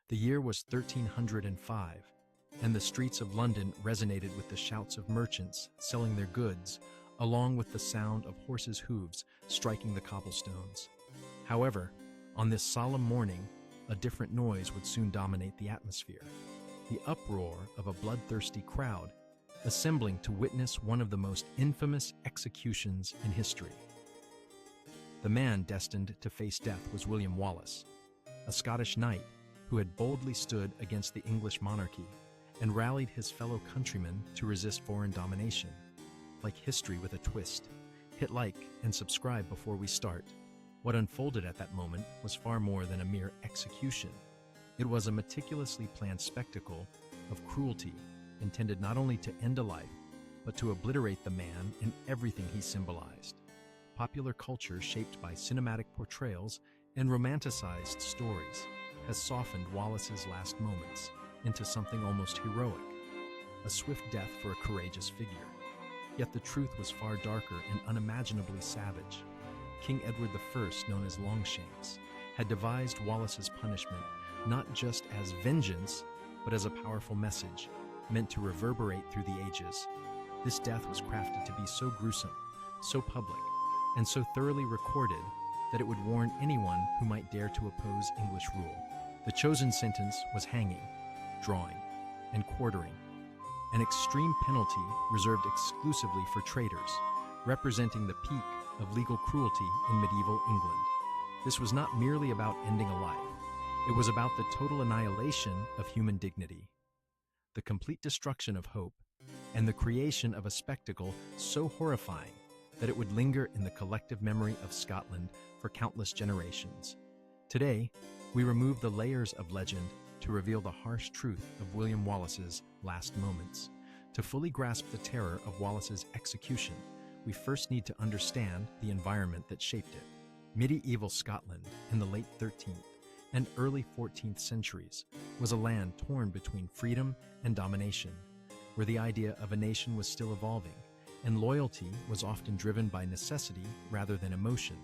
The year was 1305, and the streets of London resonated with the shouts of merchants selling their goods, along with the sound of horses' hooves striking the cobblestones. However, on this solemn morning, a different noise would soon dominate the atmosphere: the uproar of a bloodthirsty crowd assembling to witness one of the most infamous executions in history. The man destined to face death was William Wallace, a Scottish knight who had boldly stood against the English monarchy and rallied his fellow countrymen to resist foreign domination. Like history with a twist. Hit like and subscribe before we start. What unfolded at that moment was far more than a mere execution. It was a meticulously planned spectacle of cruelty intended not only to end a life, but to obliterate the man and everything he symbolized. Popular culture, shaped by cinematic portrayals and romanticized stories, has softened Wallace's last moments into something almost heroic, a swift death for a courageous figure. Yet the truth was far darker and unimaginably savage. King Edward I, known as Longshanks, had devised Wallace's punishment not just as vengeance, but as a powerful message meant to reverberate through the ages. This death was crafted to be so gruesome, so public, and so thoroughly recorded that it would warn anyone who might dare to oppose English rule. The chosen sentence was hanging, drawing, and quartering, an extreme penalty reserved exclusively for traitors, representing the peak of legal cruelty in medieval England. This was not merely about ending a life. It was about the total annihilation of human dignity, the complete destruction of hope, and the creation of a spectacle so horrifying that it would linger in the collective memory of Scotland for countless generations. Today, we remove the layers of legend to reveal the harsh truth of William Wallace's last moments. To fully grasp the terror of Wallace's execution, we first need to understand the environment that shaped it. Medieval Scotland in the late 13th and early 14th centuries was a land torn between freedom and domination, where the idea of a nation was still evolving, and loyalty was often driven by necessity rather than emotion.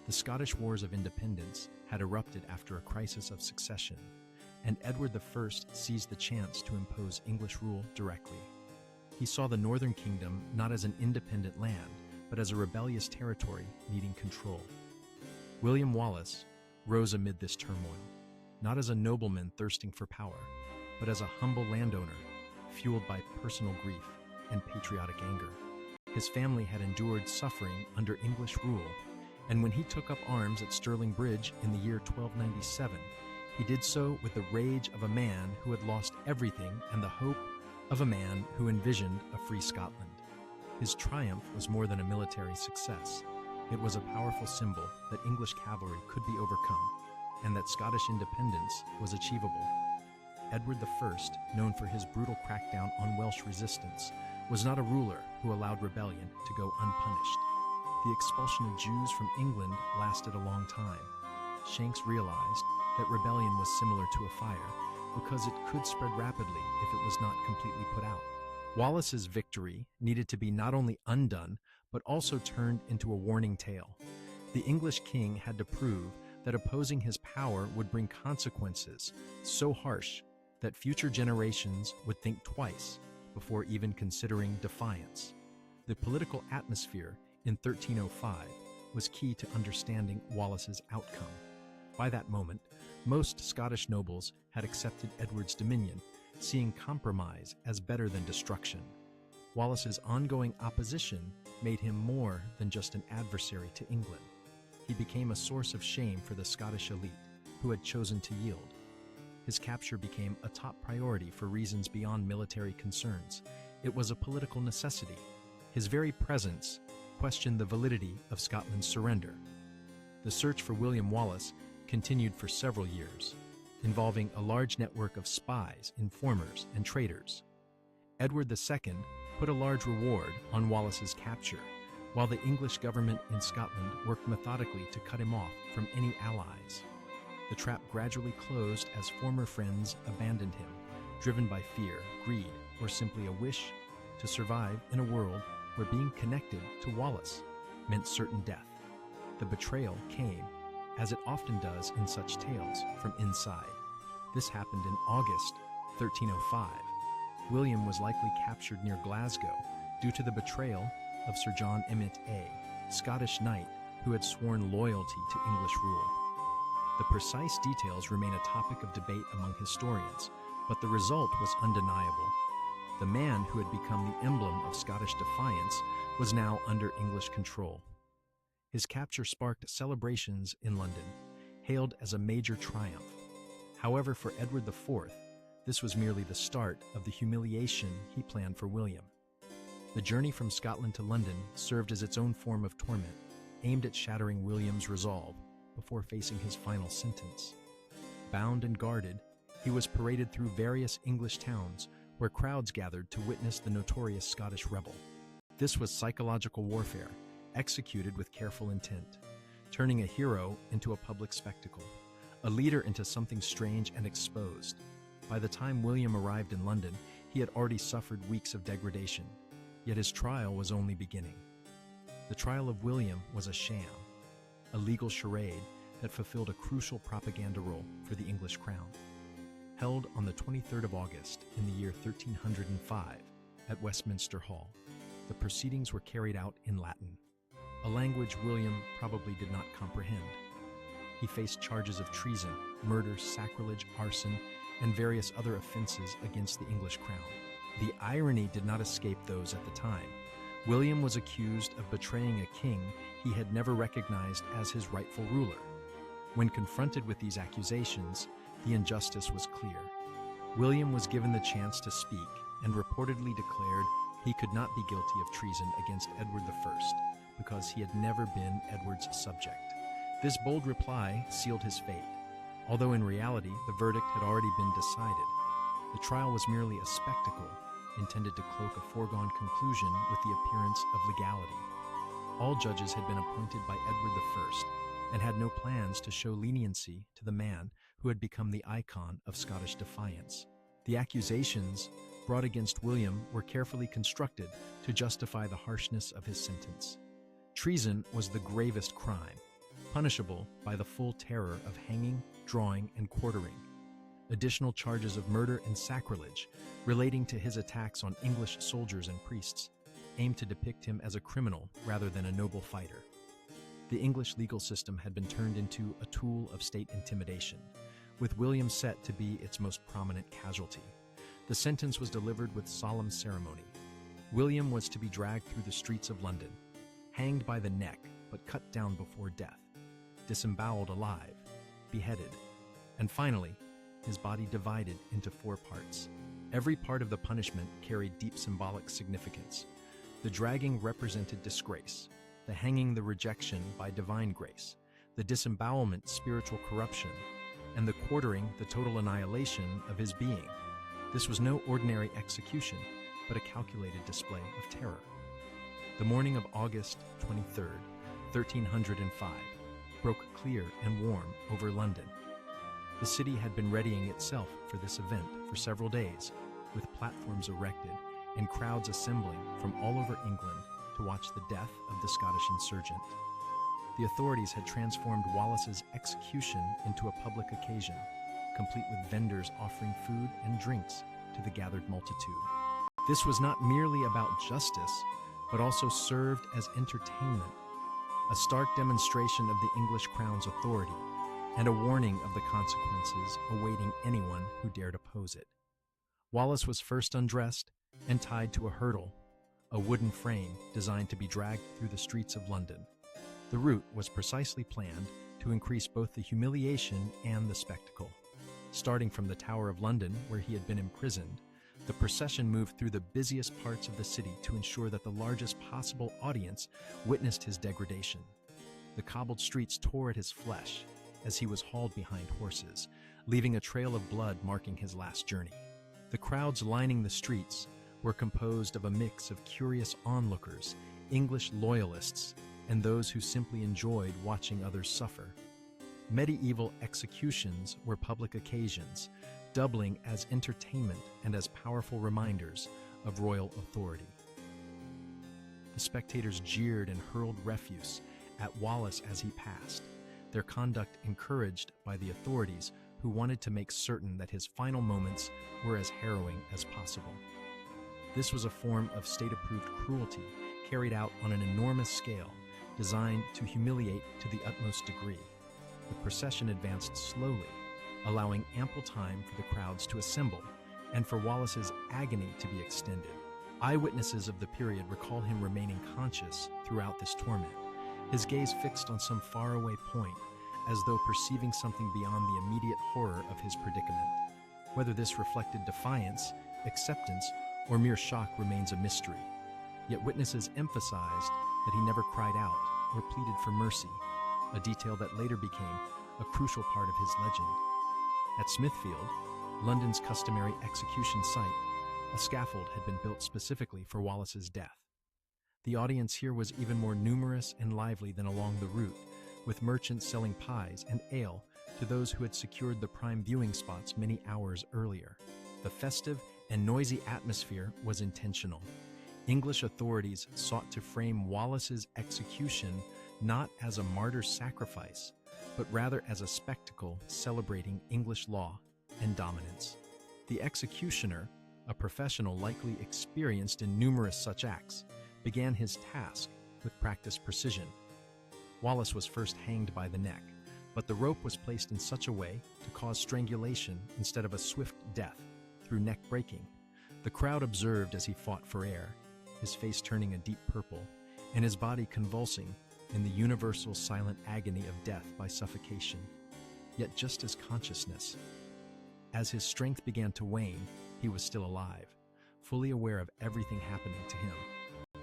The Scottish Wars of Independence had erupted after a crisis of succession, and Edward I seized the chance to impose English rule directly. He saw the Northern Kingdom not as an independent land, but as a rebellious territory needing control. William Wallace rose amid this turmoil, not as a nobleman thirsting for power, but as a humble landowner, fueled by personal grief and patriotic anger. His family had endured suffering under English rule, and when he took up arms at Stirling Bridge in the year 1297, he did so with the rage of a man who had lost everything and the hope of a man who envisioned a free Scotland. His triumph was more than a military success. It was a powerful symbol that English cavalry could be overcome, and that Scottish independence was achievable. Edward I, known for his brutal crackdown on Welsh resistance, was not a ruler who allowed rebellion to go unpunished. The expulsion of Jews from England lasted a long time. Shanks realized that rebellion was similar to a fire because it could spread rapidly if it was not completely put out. Wallace's victory needed to be not only undone, but also turned into a warning tale. The English king had to prove that opposing his power would bring consequences so harsh that future generations would think twice before even considering defiance. The political atmosphere in 1305 was key to understanding Wallace's outcome. By that moment, most Scottish nobles had accepted Edward's dominion, seeing compromise as better than destruction. Wallace's ongoing opposition made him more than just an adversary to England. He became a source of shame for the Scottish elite, who had chosen to yield. His capture became a top priority for reasons beyond military concerns. It was a political necessity. His very presence questioned the validity of Scotland's surrender. The search for William Wallace continued for several years, involving a large network of spies, informers, and traitors. Edward II put a large reward on Wallace's capture, while the English government in Scotland worked methodically to cut him off from any allies. The trap gradually closed as former friends abandoned him, driven by fear, greed, or simply a wish to survive in a world where being connected to Wallace meant certain death. The betrayal came, as it often does in such tales, from inside. This happened in August 1305. William was likely captured near Glasgow due to the betrayal of Sir John Emmet, a Scottish knight who had sworn loyalty to English rule. The precise details remain a topic of debate among historians, but the result was undeniable. The man who had become the emblem of Scottish defiance was now under English control. His capture sparked celebrations in London, hailed as a major triumph. However, for Edward IV, this was merely the start of the humiliation he planned for William. The journey from Scotland to London served as its own form of torment, aimed at shattering William's resolve before facing his final sentence. Bound and guarded, he was paraded through various English towns where crowds gathered to witness the notorious Scottish rebel. This was psychological warfare, executed with careful intent, turning a hero into a public spectacle, a leader into something strange and exposed. By the time William arrived in London, he had already suffered weeks of degradation, yet his trial was only beginning. The trial of William was a sham, a legal charade that fulfilled a crucial propaganda role for the English crown. Held on the 23rd of August in the year 1305 at Westminster Hall, the proceedings were carried out in Latin, a language William probably did not comprehend. He faced charges of treason, murder, sacrilege, arson, and various other offenses against the English crown. The irony did not escape those at the time. William was accused of betraying a king he had never recognized as his rightful ruler. When confronted with these accusations, the injustice was clear. William was given the chance to speak and reportedly declared he could not be guilty of treason against Edward I because he had never been Edward's subject. This bold reply sealed his fate, although in reality the verdict had already been decided. The trial was merely a spectacle intended to cloak a foregone conclusion with the appearance of legality. All judges had been appointed by Edward I and had no plans to show leniency to the man who had become the icon of Scottish defiance. The accusations brought against William were carefully constructed to justify the harshness of his sentence. Treason was the gravest crime, punishable by the full terror of hanging, drawing, and quartering. Additional charges of murder and sacrilege relating to his attacks on English soldiers and priests aimed to depict him as a criminal rather than a noble fighter. The English legal system had been turned into a tool of state intimidation, with William set to be its most prominent casualty. The sentence was delivered with solemn ceremony. William was to be dragged through the streets of London, hanged by the neck but cut down before death, disemboweled alive, beheaded, and finally, his body divided into 4 parts. Every part of the punishment carried deep symbolic significance. The dragging represented disgrace, the hanging the rejection by divine grace, the disembowelment spiritual corruption, and the quartering the total annihilation of his being. This was no ordinary execution, but a calculated display of terror. The morning of August 23rd, 1305, broke clear and warm over London. The city had been readying itself for this event for several days, with platforms erected and crowds assembling from all over England to watch the death of the Scottish insurgent. The authorities had transformed Wallace's execution into a public occasion, complete with vendors offering food and drinks to the gathered multitude. This was not merely about justice, but also served as entertainment, a stark demonstration of the English crown's authority, and a warning of the consequences awaiting anyone who dared oppose it. Wallace was first undressed and tied to a hurdle, a wooden frame designed to be dragged through the streets of London. The route was precisely planned to increase both the humiliation and the spectacle. Starting from the Tower of London, where he had been imprisoned, the procession moved through the busiest parts of the city to ensure that the largest possible audience witnessed his degradation. The cobbled streets tore at his flesh as he was hauled behind horses, leaving a trail of blood marking his last journey. The crowds lining the streets were composed of a mix of curious onlookers, English loyalists, and those who simply enjoyed watching others suffer. Medieval executions were public occasions, doubling as entertainment and as powerful reminders of royal authority. The spectators jeered and hurled refuse at Wallace as he passed, their conduct encouraged by the authorities who wanted to make certain that his final moments were as harrowing as possible. This was a form of state-approved cruelty carried out on an enormous scale, designed to humiliate to the utmost degree. The procession advanced slowly, allowing ample time for the crowds to assemble and for Wallace's agony to be extended. Eyewitnesses of the period recall him remaining conscious throughout this torment, his gaze fixed on some faraway point, as though perceiving something beyond the immediate horror of his predicament. Whether this reflected defiance, acceptance, or mere shock remains a mystery. Yet witnesses emphasized that he never cried out or pleaded for mercy, a detail that later became a crucial part of his legend. At Smithfield, London's customary execution site, a scaffold had been built specifically for Wallace's death. The audience here was even more numerous and lively than along the route, with merchants selling pies and ale to those who had secured the prime viewing spots many hours earlier. The festive and noisy atmosphere was intentional. English authorities sought to frame Wallace's execution not as a martyr's sacrifice, but rather as a spectacle celebrating English law and dominance. The executioner, a professional likely experienced in numerous such acts, began his task with practiced precision. Wallace was first hanged by the neck, but the rope was placed in such a way to cause strangulation instead of a swift death through neck breaking. The crowd observed as he fought for air, his face turning a deep purple, and his body convulsing in the universal silent agony of death by suffocation, yet just as consciousness. As his strength began to wane, he was still alive, fully aware of everything happening to him.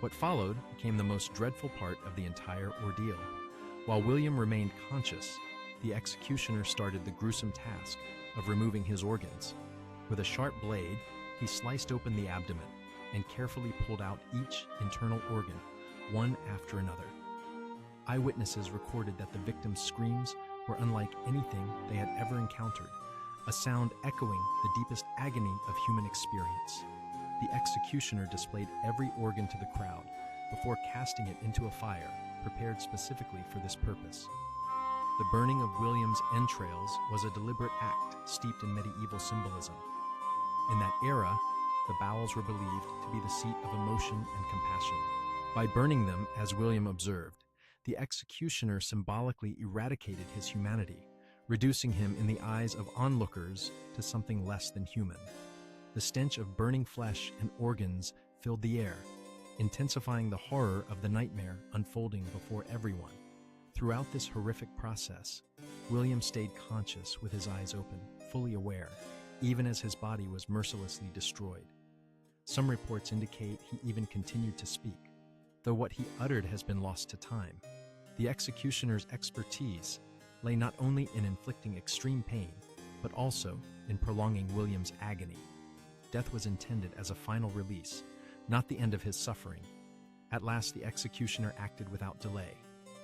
What followed became the most dreadful part of the entire ordeal. While William remained conscious, the executioner started the gruesome task of removing his organs. With a sharp blade, he sliced open the abdomen and carefully pulled out each internal organ, one after another. Eyewitnesses recorded that the victim's screams were unlike anything they had ever encountered, a sound echoing the deepest agony of human experience. The executioner displayed every organ to the crowd before casting it into a fire prepared specifically for this purpose. The burning of William's entrails was a deliberate act steeped in medieval symbolism. In that era, the bowels were believed to be the seat of emotion and compassion. By burning them, as William observed, the executioner symbolically eradicated his humanity, reducing him in the eyes of onlookers to something less than human. The stench of burning flesh and organs filled the air, intensifying the horror of the nightmare unfolding before everyone. Throughout this horrific process, William stayed conscious with his eyes open, fully aware, even as his body was mercilessly destroyed. Some reports indicate he even continued to speak, though what he uttered has been lost to time. The executioner's expertise lay not only in inflicting extreme pain, but also in prolonging William's agony. Death was intended as a final release, not the end of his suffering. At last, the executioner acted without delay.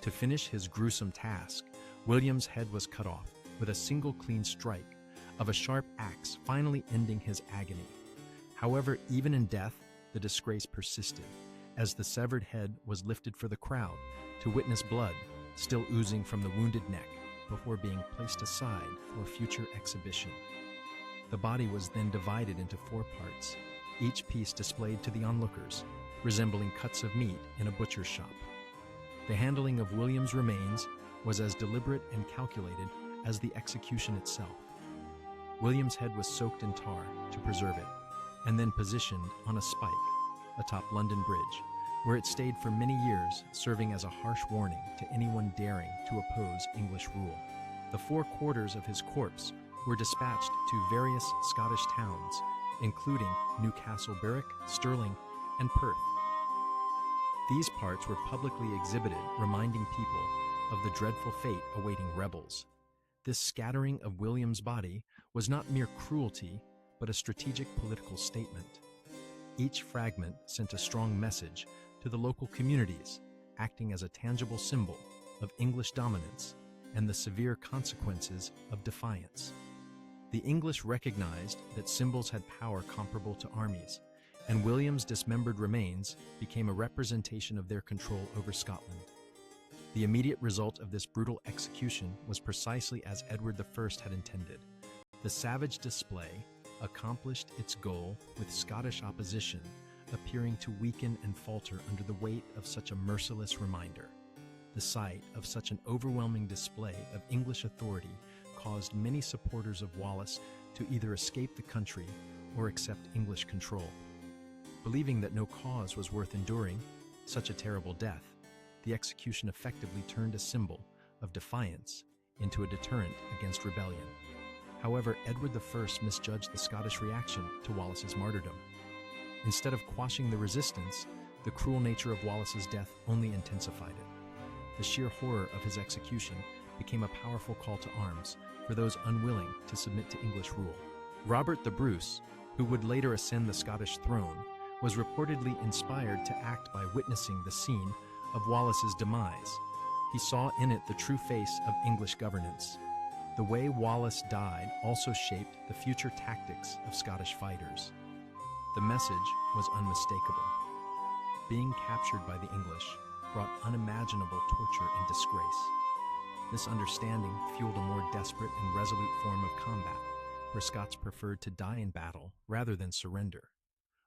To finish his gruesome task, William's head was cut off with a single clean strike of a sharp axe, finally ending his agony. However, even in death, the disgrace persisted, as the severed head was lifted for the crowd to witness blood still oozing from the wounded neck before being placed aside for future exhibition. The body was then divided into 4 parts, each piece displayed to the onlookers, resembling cuts of meat in a butcher's shop. The handling of William's remains was as deliberate and calculated as the execution itself. William's head was soaked in tar to preserve it, and then positioned on a spike atop London Bridge, where it stayed for many years, serving as a harsh warning to anyone daring to oppose English rule. The 4 quarters of his corpse were dispatched to various Scottish towns, including Newcastle, Berwick, Stirling, and Perth. These parts were publicly exhibited, reminding people of the dreadful fate awaiting rebels. This scattering of William's body was not mere cruelty, but a strategic political statement. Each fragment sent a strong message to the local communities, acting as a tangible symbol of English dominance and the severe consequences of defiance. The English recognized that symbols had power comparable to armies, and William's dismembered remains became a representation of their control over Scotland. The immediate result of this brutal execution was precisely as Edward I had intended, The savage display accomplished its goal with Scottish opposition appearing to weaken and falter under the weight of such a merciless reminder. The sight of such an overwhelming display of English authority caused many supporters of Wallace to either escape the country or accept English control. Believing that no cause was worth enduring such a terrible death, the execution effectively turned a symbol of defiance into a deterrent against rebellion. However, Edward I misjudged the Scottish reaction to Wallace's martyrdom. Instead of quashing the resistance, the cruel nature of Wallace's death only intensified it. The sheer horror of his execution became a powerful call to arms for those unwilling to submit to English rule. Robert the Bruce, who would later ascend the Scottish throne, was reportedly inspired to act by witnessing the scene of Wallace's demise. He saw in it the true face of English governance. The way Wallace died also shaped the future tactics of Scottish fighters. The message was unmistakable. Being captured by the English brought unimaginable torture and disgrace. This understanding fueled a more desperate and resolute form of combat, where Scots preferred to die in battle rather than surrender.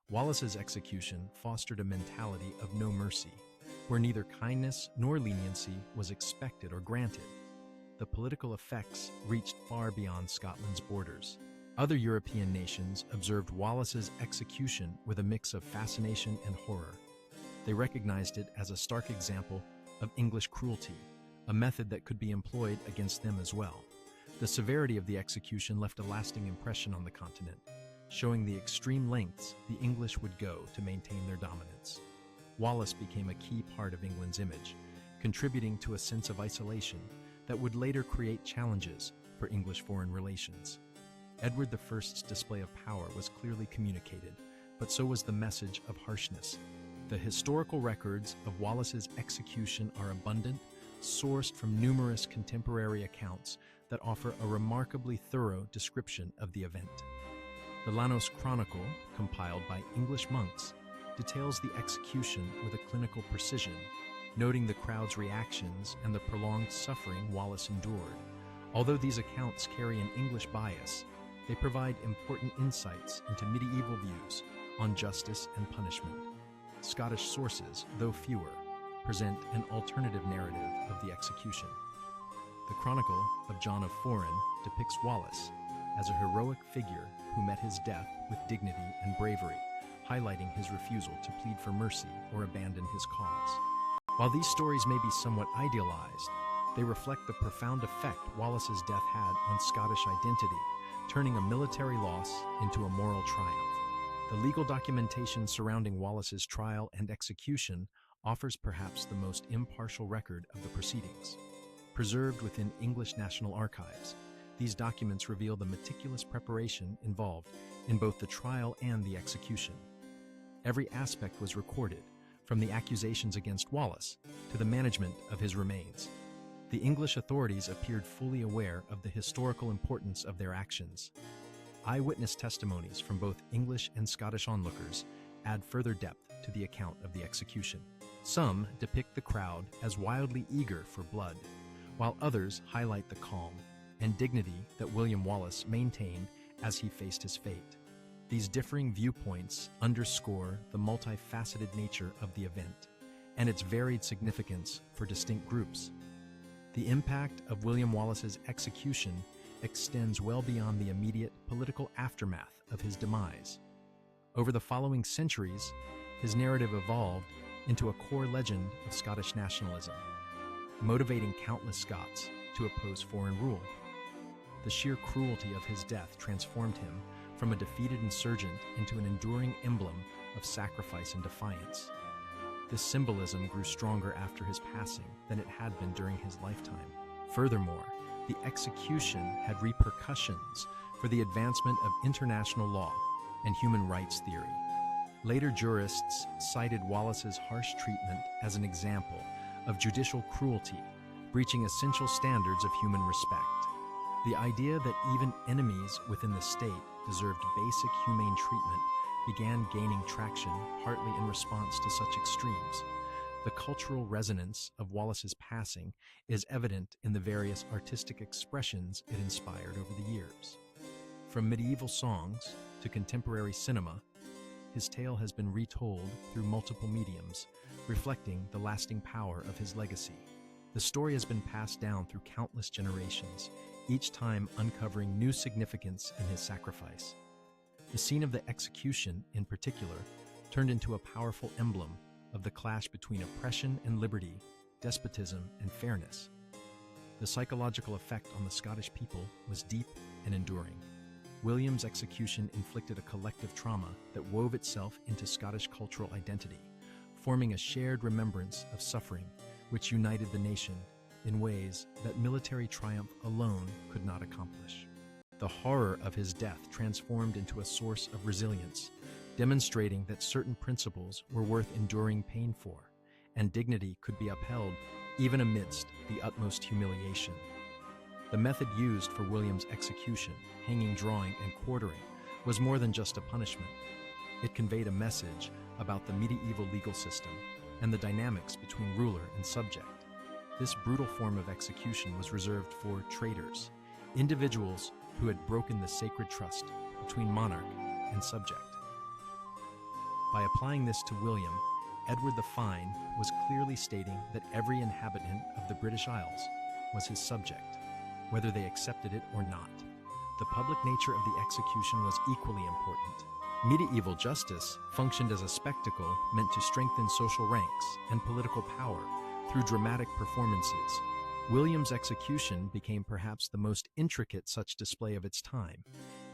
Wallace's execution fostered a mentality of no mercy, where neither kindness nor leniency was expected or granted. The political effects reached far beyond Scotland's borders. Other European nations observed Wallace's execution with a mix of fascination and horror. They recognized it as a stark example of English cruelty, a method that could be employed against them as well. The severity of the execution left a lasting impression on the continent, showing the extreme lengths the English would go to maintain their dominance. Wallace became a key part of England's image, contributing to a sense of isolation that would later create challenges for English foreign relations. Edward I's display of power was clearly communicated, but so was the message of harshness. The historical records of Wallace's execution are abundant, sourced from numerous contemporary accounts that offer a remarkably thorough description of the event. The Llanos Chronicle, compiled by English monks, details the execution with a clinical precision, noting the crowd's reactions and the prolonged suffering Wallace endured. Although these accounts carry an English bias, they provide important insights into medieval views on justice and punishment. Scottish sources, though fewer, present an alternative narrative of the execution. The Chronicle of John of Foran depicts Wallace as a heroic figure who met his death with dignity and bravery, highlighting his refusal to plead for mercy or abandon his cause. While these stories may be somewhat idealized, they reflect the profound effect Wallace's death had on Scottish identity, turning a military loss into a moral triumph. The legal documentation surrounding Wallace's trial and execution offers perhaps the most impartial record of the proceedings. Preserved within English National Archives, these documents reveal the meticulous preparation involved in both the trial and the execution. Every aspect was recorded, from the accusations against Wallace to the management of his remains. The English authorities appeared fully aware of the historical importance of their actions. Eyewitness testimonies from both English and Scottish onlookers add further depth to the account of the execution. Some depict the crowd as wildly eager for blood, while others highlight the calm and dignity that William Wallace maintained as he faced his fate. These differing viewpoints underscore the multifaceted nature of the event and its varied significance for distinct groups. The impact of William Wallace's execution extends well beyond the immediate political aftermath of his demise. Over the following centuries, his narrative evolved into a core legend of Scottish nationalism, motivating countless Scots to oppose foreign rule. The sheer cruelty of his death transformed him from a defeated insurgent into an enduring emblem of sacrifice and defiance. This symbolism grew stronger after his passing than it had been during his lifetime. Furthermore, the execution had repercussions for the advancement of international law and human rights theory. Later jurists cited Wallace's harsh treatment as an example of judicial cruelty, breaching essential standards of human respect. The idea that even enemies within the state deserved basic humane treatment began gaining traction, partly in response to such extremes. The cultural resonance of Wallace's passing is evident in the various artistic expressions it inspired over the years. From medieval songs to contemporary cinema, his tale has been retold through multiple mediums, reflecting the lasting power of his legacy. The story has been passed down through countless generations, each time uncovering new significance in his sacrifice. The scene of the execution, in particular, turned into a powerful emblem of the clash between oppression and liberty, despotism and fairness. The psychological effect on the Scottish people was deep and enduring. William's execution inflicted a collective trauma that wove itself into Scottish cultural identity, forming a shared remembrance of suffering which united the nation in ways that military triumph alone could not accomplish. The horror of his death transformed into a source of resilience, demonstrating that certain principles were worth enduring pain for, and dignity could be upheld even amidst the utmost humiliation. The method used for William's execution, hanging, drawing, and quartering, was more than just a punishment. It conveyed a message about the medieval legal system and the dynamics between ruler and subject. This brutal form of execution was reserved for traitors, individuals who had broken the sacred trust between monarch and subject. By applying this to William, Edward the Fine was clearly stating that every inhabitant of the British Isles was his subject, whether they accepted it or not. The public nature of the execution was equally important. Medieval justice functioned as a spectacle meant to strengthen social ranks and political power through dramatic performances. William's execution became perhaps the most intricate such display of its time,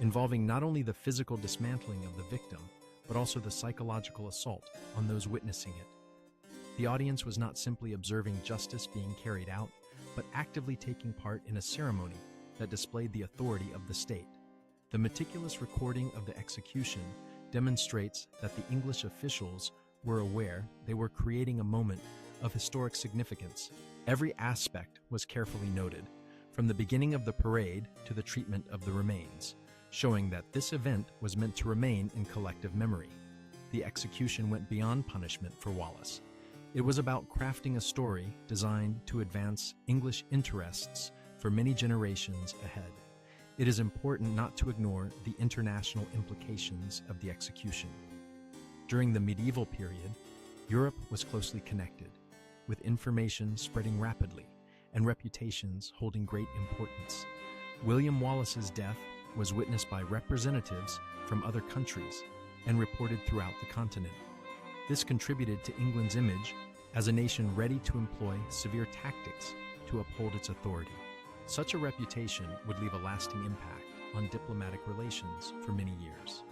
involving not only the physical dismantling of the victim, but also the psychological assault on those witnessing it. The audience was not simply observing justice being carried out, but actively taking part in a ceremony that displayed the authority of the state. The meticulous recording of the execution demonstrates that the English officials were aware they were creating a moment of historic significance. Every aspect was carefully noted, from the beginning of the parade to the treatment of the remains, showing that this event was meant to remain in collective memory. The execution went beyond punishment for Wallace. It was about crafting a story designed to advance English interests for many generations ahead. It is important not to ignore the international implications of the execution. During the medieval period, Europe was closely connected, with information spreading rapidly and reputations holding great importance. William Wallace's death was witnessed by representatives from other countries and reported throughout the continent. This contributed to England's image as a nation ready to employ severe tactics to uphold its authority. Such a reputation would leave a lasting impact on diplomatic relations for many years.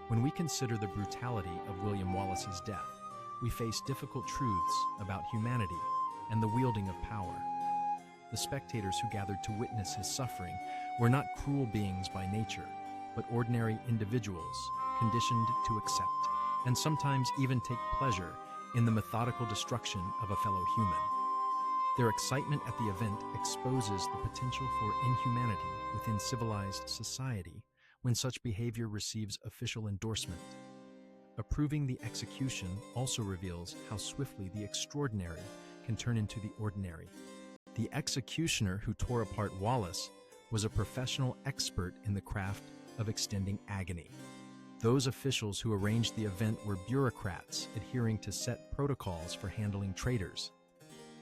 When we consider the brutality of William Wallace's death, we face difficult truths about humanity and the wielding of power. The spectators who gathered to witness his suffering were not cruel beings by nature, but ordinary individuals conditioned to accept and sometimes even take pleasure in the methodical destruction of a fellow human. Their excitement at the event exposes the potential for inhumanity within civilized society when such behavior receives official endorsement. Approving the execution also reveals how swiftly the extraordinary can turn into the ordinary. The executioner who tore apart Wallace was a professional expert in the craft of extending agony. Those officials who arranged the event were bureaucrats adhering to set protocols for handling traitors.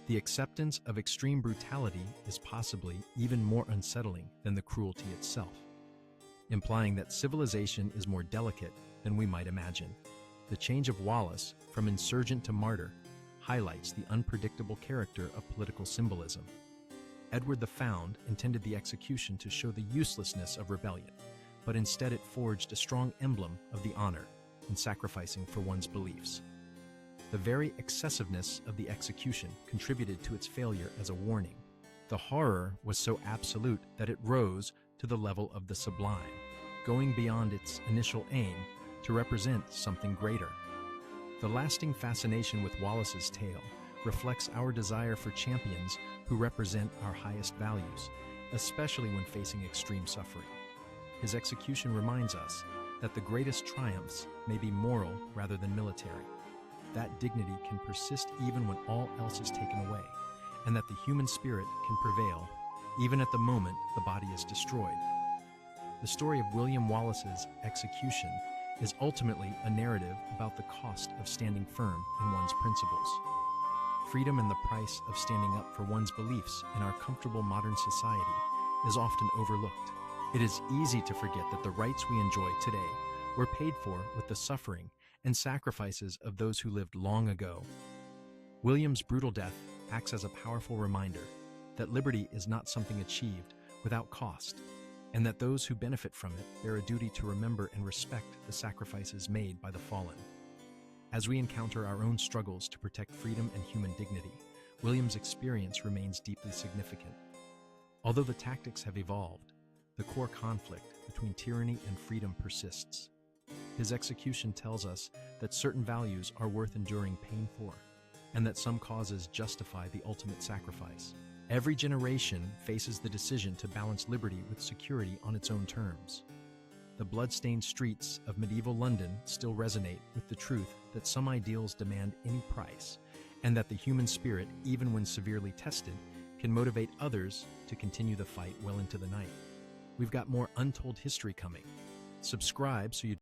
The acceptance of extreme brutality is possibly even more unsettling than the cruelty itself, implying that civilization is more delicate than we might imagine. The change of Wallace from insurgent to martyr highlights the unpredictable character of political symbolism. Edward the Found intended the execution to show the uselessness of rebellion, but instead it forged a strong emblem of the honor in sacrificing for one's beliefs. The very excessiveness of the execution contributed to its failure as a warning. The horror was so absolute that it rose to the level of the sublime, going beyond its initial aim to represent something greater. The lasting fascination with Wallace's tale reflects our desire for champions who represent our highest values, especially when facing extreme suffering. His execution reminds us that the greatest triumphs may be moral rather than military. That dignity can persist even when all else is taken away, and that the human spirit can prevail even at the moment the body is destroyed. The story of William Wallace's execution is ultimately a narrative about the cost of standing firm in one's principles. Freedom and the price of standing up for one's beliefs in our comfortable modern society is often overlooked. It is easy to forget that the rights we enjoy today were paid for with the suffering and sacrifices of those who lived long ago. William's brutal death acts as a powerful reminder that liberty is not something achieved without cost, and that those who benefit from it bear a duty to remember and respect the sacrifices made by the fallen. As we encounter our own struggles to protect freedom and human dignity, William's experience remains deeply significant. Although the tactics have evolved, the core conflict between tyranny and freedom persists. His execution tells us that certain values are worth enduring pain for, and that some causes justify the ultimate sacrifice. Every generation faces the decision to balance liberty with security on its own terms. The blood-stained streets of medieval London still resonate with the truth that some ideals demand any price, and that the human spirit, even when severely tested, can motivate others to continue the fight well into the night. We've got more untold history coming. Subscribe so you